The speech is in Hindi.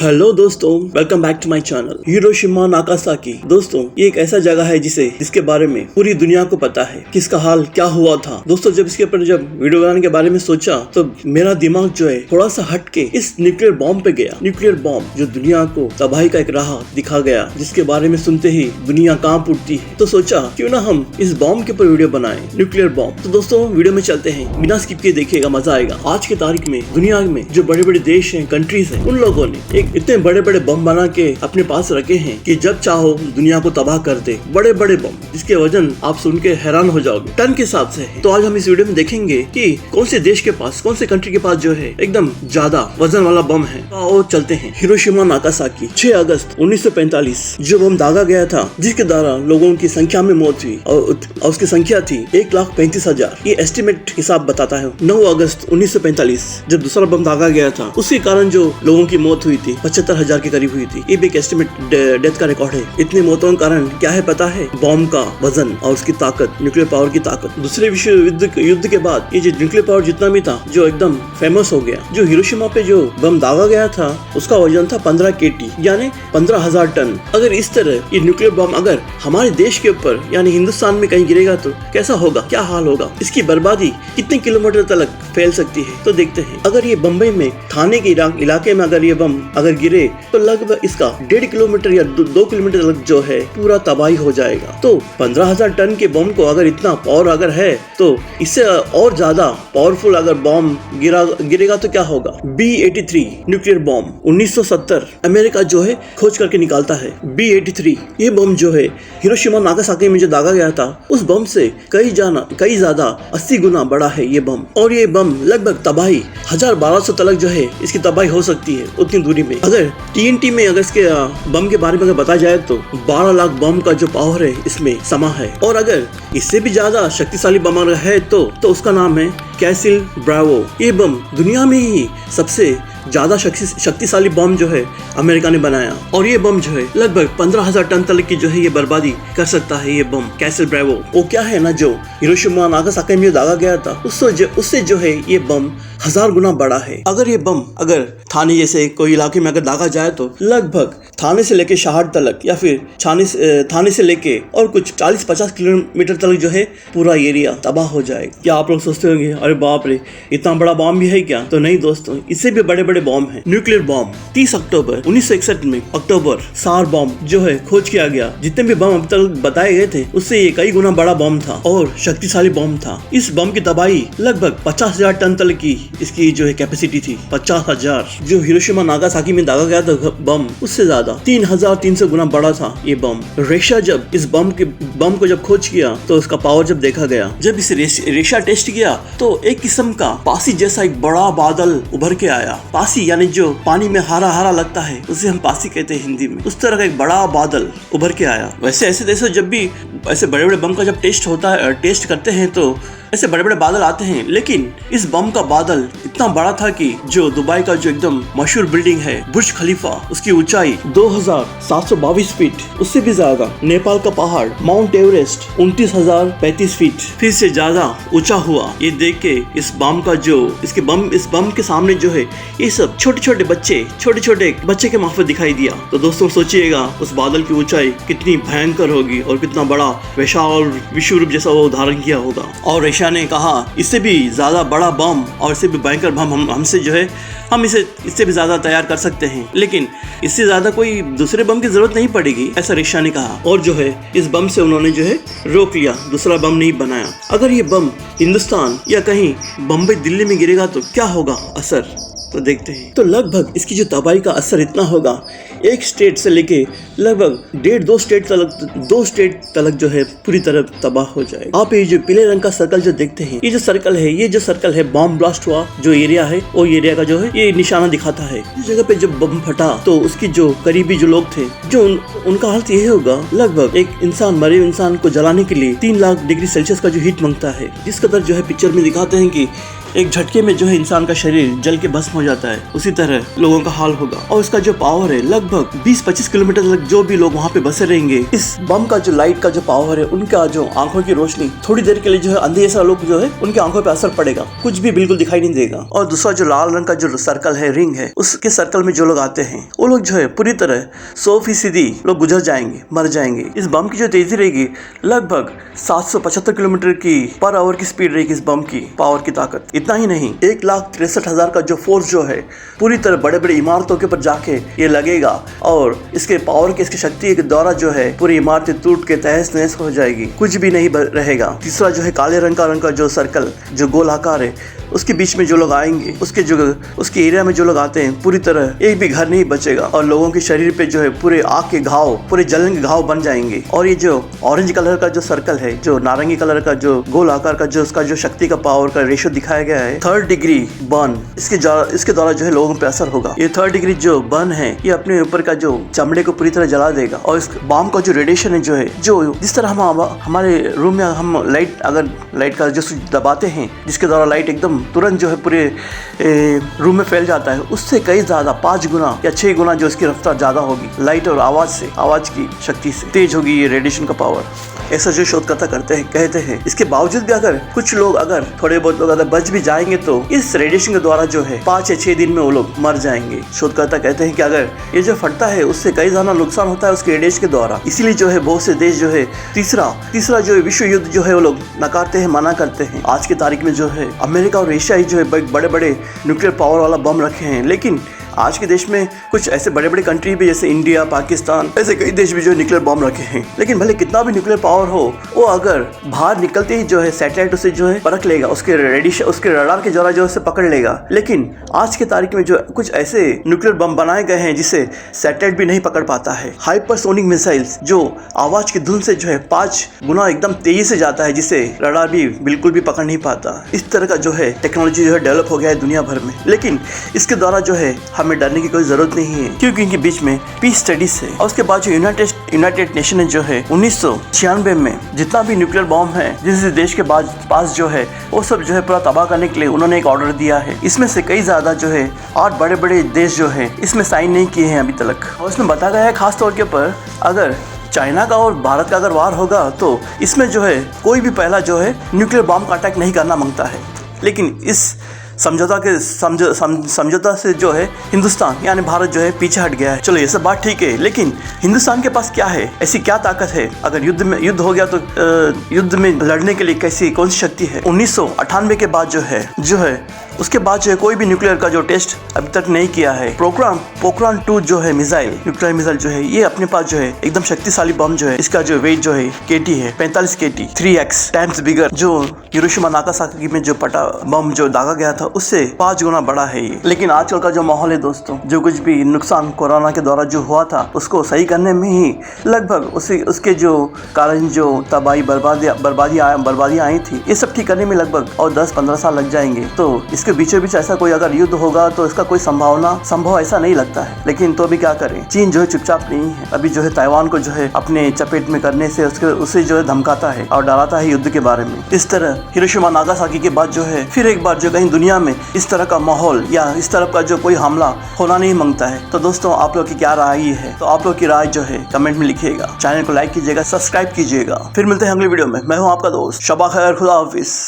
हेलो दोस्तों, welcome back to my channel Hiroshima Nagasaki. दोस्तों, ये एक ऐसा जगह है जिसके बारे में पूरी दुनिया को पता है कि इसका हाल क्या हुआ था। दोस्तों, जब इसके ऊपर वीडियो बनाने के बारे में सोचा तो मेरा दिमाग जो है थोड़ा सा हट के इस न्यूक्लियर बॉम्ब पे गया। न्यूक्लियर बॉम्ब जो दुनिया को तबाही का एक राह दिखा गया, जिसके बारे में सुनते ही दुनिया कांप उठती है। तो सोचा क्यों ना हम इस बॉम्ब के ऊपर वीडियो बनाए, न्यूक्लियर बॉम्ब। तो दोस्तों, वीडियो में चलते हैं, बिना स्किप किए देखिएगा, मजा आएगा। आज की तारीख में दुनिया में जो बड़े बड़े देश है, कंट्रीज है, उन लोगों ने एक इतने बड़े बड़े बम बना के अपने पास रखे हैं कि जब चाहो दुनिया को तबाह कर दे। बड़े बड़े बम जिसके वजन आप सुन के हैरान हो जाओगे, टन के हिसाब से है। तो आज हम इस वीडियो में देखेंगे कि कौन से देश के पास, कौन से कंट्री के पास जो है एकदम ज्यादा वजन वाला बम है। और चलते हैं हिरोशिमा नागासाकी। 6 अगस्त 1945 जो बम दागा गया था, जिसके द्वारा लोगों की संख्या में मौत हुई और उसकी संख्या थी 1,35,000। ये एस्टिमेट हिसाब बताता है। 9 अगस्त 1945 जब दूसरा बम दागा गया था, उसके कारण जो लोगों की मौत हुई थी 75,000 के करीब हुई थी। ये भी एक एस्टिमेट डेथ का रिकॉर्ड है। इतने मौतों का कारण क्या है पता है? बॉम्ब का वजन और उसकी ताकत, न्यूक्लियर पावर की ताकत। दूसरे विश्व युद्ध के बाद ये जो न्यूक्लियर पावर जितना भी था, जो एकदम फेमस हो गया। जो हिरोशिमा पे जो बम दागा गया था, उसका वजन था 15 kg, यानी 15,000 टन। अगर इस तरह ये न्यूक्लियर बम अगर हमारे देश के ऊपर यानी हिंदुस्तान में कहीं गिरेगा तो कैसा होगा, क्या हाल होगा? इसकी बर्बादी कितने किलोमीटर तक फैल सकती है, तो देखते हैं। अगर ये बम्बई में थाने के इलाके में अगर ये बम अगर गिरे तो लगभग इसका 1.5 किलोमीटर या 2 किलोमीटर तक जो है पूरा तबाही हो जाएगा। तो 15,000 टन के बम को अगर इतना पावर अगर है, तो इससे और ज्यादा पावरफुल अगर बम गिरेगा तो क्या होगा? B-83 न्यूक्लियर बम 1970 अमेरिका जो है खोज करके निकालता है। B-83 ये बम जो है हिरोशिमा नागासाकी में जो दागा गया था, उस बम से कई ज्यादा 80 गुना बड़ा है ये बम। और ये बम लगभग तबाही 1,1200 तक जो है इसकी तबाही हो सकती है उतनी दूरी में। अगर TNT में अगर इसके बम के बारे में अगर बताया जाए तो 12 लाख बम का जो पावर है इसमें समा है। और अगर इससे भी ज्यादा शक्तिशाली बम अगर है तो उसका नाम है कैसिल ब्रावो। ये बम दुनिया में ही सबसे ज्यादा शक्तिशाली बम जो है अमेरिका ने बनाया। और ये बम जो है लगभग 15,000 टन तक की जो है ये बर्बादी कर सकता है। ये बम कैसिल ब्रावो वो क्या है ना, जो हिरोशिमा नागासाकी में दागा गया था, उससे जो है ये बम 1000 गुना बड़ा है। अगर ये बम अगर थाने जैसे कोई इलाके में अगर दागा जाए तो लगभग थाने से लेके शहर तक या फिर थाने से लेके और कुछ 40-50 किलोमीटर तक जो है पूरा एरिया तबाह हो जाएगा। क्या आप लोग सोचते होंगे, अरे बाप रे, इतना बड़ा बम भी है क्या? तो नहीं दोस्तों, इससे भी बड़े बड़े बम है। न्यूक्लियर बम 30 अक्टूबर 1961 में सार बम जो है खोज किया गया। जितने भी बम अब तक बताए गए थे उससे ये कई गुना बड़ा बम था और शक्तिशाली बम था। इस बम की तबाही लगभग 50,000 टन तक की इसकी जो है कैपेसिटी थी। 50,000। जो हिरोशिमा नागासाकी में दागा गया था बम, उससे ज्यादा 3,300 गुना बड़ा था ये बम। रशिया जब इस बम को जब खोज किया तो उसका पावर जब देखा गया, जब इसे रशिया टेस्ट किया तो एक किस्म का पासी जैसा एक बड़ा बादल उभर के आया। पासी यानी जो पानी में हरा हरा लगता है, उसे हम पासी कहते हैं हिंदी में। उस तरह का एक बड़ा बादल उभर के आया। वैसे ऐसे देशों जब भी ऐसे बड़े बड़े बम का जब टेस्ट करते हैं तो ऐसे बड़े बड़े बादल आते हैं, लेकिन इस बम का बादल इतना बड़ा था कि जो दुबई का जो एकदम मशहूर बिल्डिंग है बुर्ज खलीफा, उसकी ऊंचाई 2,722 फीट, उससे भी ज्यादा। नेपाल का पहाड़ माउंट एवरेस्ट 29,035 फीट फिर से ज्यादा ऊंचा हुआ। ये देख के इस बम के सामने जो है ये सब छोटे छोटे बच्चे के माफिक दिखाई दिया। तो दोस्तों सोचिएगा उस बादल की ऊंचाई कितनी भयंकर होगी और कितना बड़ा विशाल विश्व रूप जैसा वो धारण किया होगा। और रशिया ने कहा इससे भी ज्यादा बड़ा बम और इससे भी भयंकर बम हमसे जो है हम इससे भी ज्यादा तैयार कर सकते हैं, लेकिन इससे ज्यादा कोई दूसरे बम की जरूरत नहीं पड़ेगी, ऐसा रशिया ने कहा। और जो है इस बम से उन्होंने जो है रोक लिया, दूसरा बम नहीं बनाया। अगर ये बम हिंदुस्तान या कहीं बम्बई दिल्ली में गिरेगा तो क्या होगा असर, तो देखते हैं। तो लगभग इसकी जो तबाही का असर इतना होगा, एक स्टेट से लेके लगभग 1.5-2 स्टेट तक जो है पूरी तरह तबाह हो जाएगा। आप ये जो पीले रंग का सर्कल जो देखते हैं, ये जो सर्कल है बॉम्ब ब्लास्ट हुआ जो एरिया है, वो एरिया का जो है ये निशाना दिखाता है। इस जगह पे जब बम फटा तो उसकी जो करीबी जो लोग थे, जो उनका हालत यही होगा, लगभग एक मरे इंसान को जलाने के लिए 3 लाख डिग्री सेल्सियस का जो हीट मांगता है। जिस कदर जो है पिक्चर में दिखाते हैं कि एक झटके में जो है इंसान का शरीर जल के भस्म हो जाता है, उसी तरह लोगों का हाल होगा। और इसका जो पावर है लगभग 20-25 किलोमीटर तक जो भी लोग वहाँ पे बसे रहेंगे, इस बम का जो लाइट का जो पावर है, उनका जो आंखों की रोशनी थोड़ी देर के लिए जो है अंधे जैसा लोग जो है उनकी आंखों पे असर पड़ेगा, कुछ भी बिल्कुल दिखाई नहीं देगा। और दूसरा जो लाल रंग का जो सर्कल है, रिंग है, उसके सर्कल में जो लोग आते हैं वो लोग जो है पूरी तरह 100% लोग गुजर जाएंगे, मर जाएंगे। इस बम की जो तेजी रहेगी लगभग 775 किलोमीटर की पर आवर की स्पीड रहेगी इस बम की पावर की ताकत। इतना ही नहीं, 1,63,000 का जो फोर्स जो है पूरी तरह बड़े बड़े इमारतों के ऊपर जाके ये लगेगा और इसके पावर के, इसकी शक्ति के द्वारा जो है पूरी इमारतें टूट के तहस नहस हो जाएगी, कुछ भी नहीं रहेगा। तीसरा जो है काले रंग का जो सर्कल, जो गोल आकार है, उसके बीच में जो लोग आएंगे, उसके एरिया में जो लोग आते हैं, पूरी तरह एक भी घर नहीं बचेगा और लोगों के शरीर पे जो है पूरे आग के घाव, पूरे जलन के घाव बन जाएंगे। और ये जो ऑरेंज कलर का जो सर्कल है, जो नारंगी कलर का जो गोल आकार का जो उसका जो शक्ति का पावर का रेशियो दिखाया गया है, 3rd डिग्री बर्न, इसके द्वारा जो है लोगों पे असर होगा। ये 3rd डिग्री जो बर्न है, ये अपने ऊपर का जो चमड़े को पूरी तरह जला देगा। और इस बम का जो रेडिएशन है, जो जिस तरह हम हमारे रूम में हम लाइट का जो स्विच दबाते हैं, जिसके द्वारा लाइट एकदम तुरंत जो है पूरे रूम में फैल जाता है, उससे कई ज्यादा 5 गुना या 6 गुना जो इसकी रफ्तार ज्यादा होगी। लाइट और आवाज की शक्ति से तेज होगी ये रेडिएशन का पावर, ऐसा जो शोधकर्ता कहते हैं। इसके बावजूद भी अगर कुछ लोग, अगर थोड़े बहुत लोग अगर बच भी जाएंगे तो इस रेडिएशन के द्वारा जो है 5 या 6 दिन में वो लोग मर जाएंगे। शोधकर्ता कहते हैं कि अगर ये जो फटता है उससे कई ज्यादा नुकसान होता है उसके रेडिएशन के द्वारा। इसीलिए जो है बहुत से देश जो है तीसरा जो विश्व युद्ध जो है वो लोग नकारते हैं, मना करते हैं। आज की तारीख में जो है अमेरिका और एशिया ही जो है बड़े बड़े न्यूक्लियर पावर वाला बम रखे हैं, लेकिन आज के देश में कुछ ऐसे बड़े बड़े कंट्री भी जैसे इंडिया, पाकिस्तान, ऐसे कई देश भी जो न्यूक्लियर बम रखे हैं। लेकिन भले कितना भी न्यूक्लियर पावर हो, वो अगर बाहर निकलते ही जो है सैटेलाइट उसे जो है परख लेगा, उसके रेडिएशन, उसके रडार के द्वारा जो है पकड़ लेगा। लेकिन आज के तारीख में जो कुछ ऐसे न्यूक्लियर बम बनाए गए हैं जिसे सैटेलाइट भी नहीं पकड़ पाता है। हाइपरसोनिक मिसाइल्स जो आवाज की धुन से जो है 5 गुना एकदम तेजी से जाता है, जिसे रडार भी बिल्कुल भी पकड़ नहीं पाता। इस तरह का जो है टेक्नोलॉजी जो है डेवलप हो गया है दुनिया भर में। लेकिन इसके द्वारा जो है हमें डरने की कोई जरूरत नहीं है, क्योंकि इनके बीच में पीस स्टडीज है। और उसके बाद जो यूनाइटेड नेशन ने जो है 1996 में जितना भी न्यूक्लियर बॉम्ब है जिस देश के पास जो है वो सब जो है पूरा तबाह करने के लिए उन्होंने एक ऑर्डर दिया है। इसमें से कई ज्यादा जो है 8 बड़े बड़े देश जो है इसमें साइन नहीं किए हैं अभी तक। और इसमें बताया गया है खास तौर के ऊपर अगर चाइना का और भारत का अगर वार होगा तो इसमें जो है कोई भी पहला जो है न्यूक्लियर बॉम्ब का अटैक नहीं करना मांगता है। लेकिन इस समझौता से जो है हिंदुस्तान यानी भारत जो है पीछे हट गया है। चलो ये सब बात ठीक है, लेकिन हिंदुस्तान के पास क्या है, ऐसी क्या ताकत है? अगर युद्ध हो गया तो युद्ध में लड़ने के लिए कौन सी शक्ति है? 1998 के बाद जो है उसके बाद जो है कोई भी न्यूक्लियर का जो टेस्ट अभी तक नहीं किया है। पोखरान 2 जो है न्यूक्लियर मिसाइल जो है, ये अपने पास जो है एकदम शक्तिशाली बम जो है, इसका जो वेट जो है KT है 45 KT, 3x टाइम्स बिगर। जो हिरोशिमा नागासाकी में जो बम जो दागा गया था उससे 5 गुना बड़ा है ये। लेकिन आजकल का जो माहौल है दोस्तों, जो कुछ भी नुकसान कोरोना के द्वारा जो हुआ था उसको सही करने में ही लगभग उसके जो कारण जो तबाही बर्बादी आई थी, ये सब ठीक करने में लगभग और 10-15 साल लग जाएंगे। तो इसके बीचों बीच ऐसा कोई अगर युद्ध होगा तो इसका कोई संभव ऐसा नहीं लगता है। लेकिन तो भी क्या करें, चीन जो है चुपचाप नहीं है, अभी जो है ताइवान को जो है अपने चपेट में करने से उसे जो है धमकाता है और डराता है युद्ध के बारे में। इस तरह हिरोशिमा नागासाकी के बाद जो है फिर एक बार जो कहीं दुनिया में इस तरह का माहौल या इस तरह का जो कोई हमला होना नहीं मांगता है। तो दोस्तों आप लोग की क्या राय है, तो आप लोग की राय जो है कमेंट में लिखिएगा, चैनल को लाइक कीजिएगा, सब्सक्राइब कीजिएगा। फिर मिलते हैं अगले वीडियो में। मैं हूँ आपका दोस्त शबा खैर, खुदा हाफिज।